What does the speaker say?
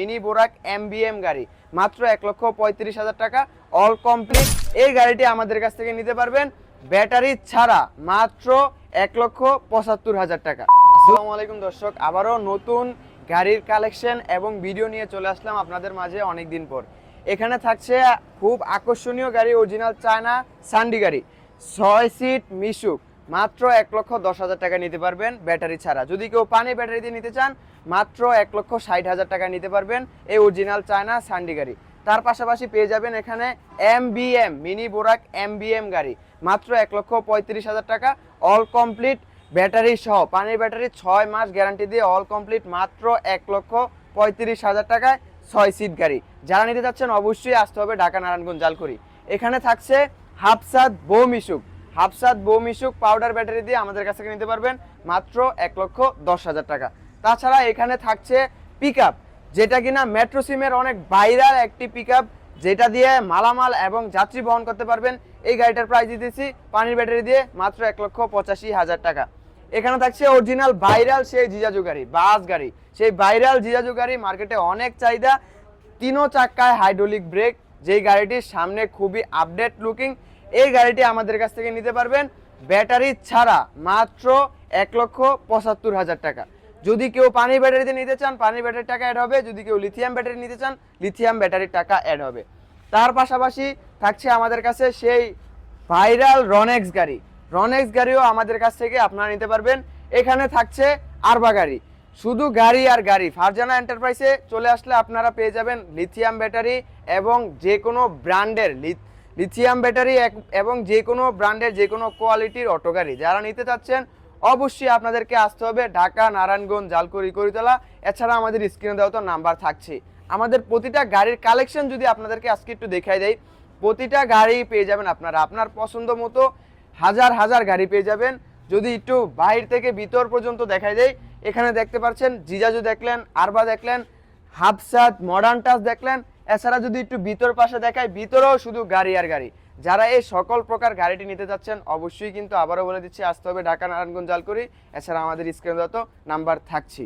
Mini বোরাক এমবিএম গাড়ি মাত্র 1,35,000 টাকা অল কমপ্লিট। এই গাড়িটি আমাদের কাছ থেকে নিতে পারবেন ব্যাটারি ছাড়া মাত্র 1,75,000 টাকা। আসসালামু আলাইকুম দর্শক, আবারও নতুন গাড়ির কালেকশন এবং ভিডিও নিয়ে চলে আসলাম আপনাদের মাঝে অনেকদিন পর। এখানে থাকছে খুব আকর্ষণীয় গাড়ি, অরিজিনাল চায়না সান্ডি গাড়ি 6 সিট মিশুক মাত্র 1,10,000 টাকা নিতে পারবেন ব্যাটারি ছাড়া। যদি কেউ পানি ব্যাটারি দিয়ে নিতে চান মাত্র 1,60,000 টাকা নিতে পারবেন এই অরিজিনাল চায়না সান্ডি গাড়ি। তার পাশাপাশি পেয়ে যাবেন এখানে এমবিএম মিনি বোরাক এমবিএম গাড়ি মাত্র 1,35,000 টাকা অল কমপ্লিট ব্যাটারি সহ, পানির ব্যাটারি 6 মাস গ্যারান্টি দিয়ে অল কমপ্লিট মাত্র 1,35,000 টাকায় 6 সিট গাড়ি। যারা নিতে চাচ্ছেন অবশ্যই আসতে হবে ঢাকা নারায়ণগঞ্জ জালকুড়ি। এখানে থাকছে হাফসাদ বো মিশুক পাউডার ব্যাটারি দিয়ে আমাদের কাছ থেকে নিতে পারবেন মাত্র 1,10,000 টাকা। তাছাড়া এখানে থাকছে পিকআপ, যেটা কিনা মেট্রো সিমের অনেক ভাইরাল একটি পিকআপ, যেটা দিয়ে মালামাল এবং যাত্রী বহন করতে পারবেন। এই গাড়িটার প্রাইস দিতেছি পানির ব্যাটারি দিয়ে মাত্র 1,85,000 টাকা। এখানে থাকছে অরিজিনাল ভাইরাল সেই জিজাজু গাড়ি, বাস গাড়ি, সেই ভাইরাল জিজাজু গাড়ি, মার্কেটে অনেক চাহিদা, 3 চাকায় হাইড্রোলিক ব্রেক, যেই গাড়িটির সামনে খুবই আপডেট লুকিং। এই গাড়িটি আমাদের কাছ থেকে নিতে পারবেন ব্যাটারি ছাড়া মাত্র 1,75,000 টাকা। যদি কেউ পানি ব্যাটারিতে নিতে চান পানির ব্যাটারির টাকা অ্যাড হবে, যদি কেউ লিথিয়াম ব্যাটারি নিতে চান লিথিয়াম ব্যাটারির টাকা অ্যাড হবে। তার পাশাপাশি থাকছে আমাদের কাছে সেই ভাইরাল রনেক্স গাড়িও আমাদের কাছ থেকে আপনারা নিতে পারবেন। এখানে থাকছে আরবা গাড়ি, শুধু গাড়ি আর গাড়ি। ফারজানা এন্টারপ্রাইজে চলে আসলে আপনারা পেয়ে যাবেন লিথিয়াম ব্যাটারি এবং যে কোনো ব্র্যান্ডের লিথিয়াম ব্যাটারি এবং যে কোনো ব্র্যান্ডের যে কোনো কোয়ালিটির অটো গাড়ি। যারা নিতে চাচ্ছেন অবশ্যই আপনাদেরকে আসতে হবে ঢাকা নারায়ণগঞ্জ জালকুড়ি করিতলা। এছাড়া আমাদের স্ক্রিনে দেওয়া তো নাম্বার থাকছে। আমাদের প্রতিটা গাড়ির কালেকশন যদি আপনাদেরকে আজকে একটু দেখাই দেয়, প্রতিটা গাড়ি পেয়ে যাবেন আপনারা আপনার পছন্দ মতো, হাজার হাজার গাড়ি পেয়ে যাবেন। যদি একটু বাইরে থেকে ভিতর পর্যন্ত দেখাই দেয়, এখানে দেখতে পাচ্ছেন জিজাজু দেখলেন, আরবা দেখলেন, হাফসাদ মডার্ন টাচ দেখলেন। এছাড়া যদি একটু ভিতর পাশে দেখায়, ভিতরেও শুধু গাড়ি আর গাড়ি। যারা এই সকল প্রকার গাড়িটি নিতে চাচ্ছেন অবশ্যই কিন্তু আবারও বলে দিচ্ছি আসতে হবে ঢাকা নারায়ণগঞ্জ জালকুড়ি। এছাড়া আমাদের স্ক্রিনে তো নাম্বার থাকছে।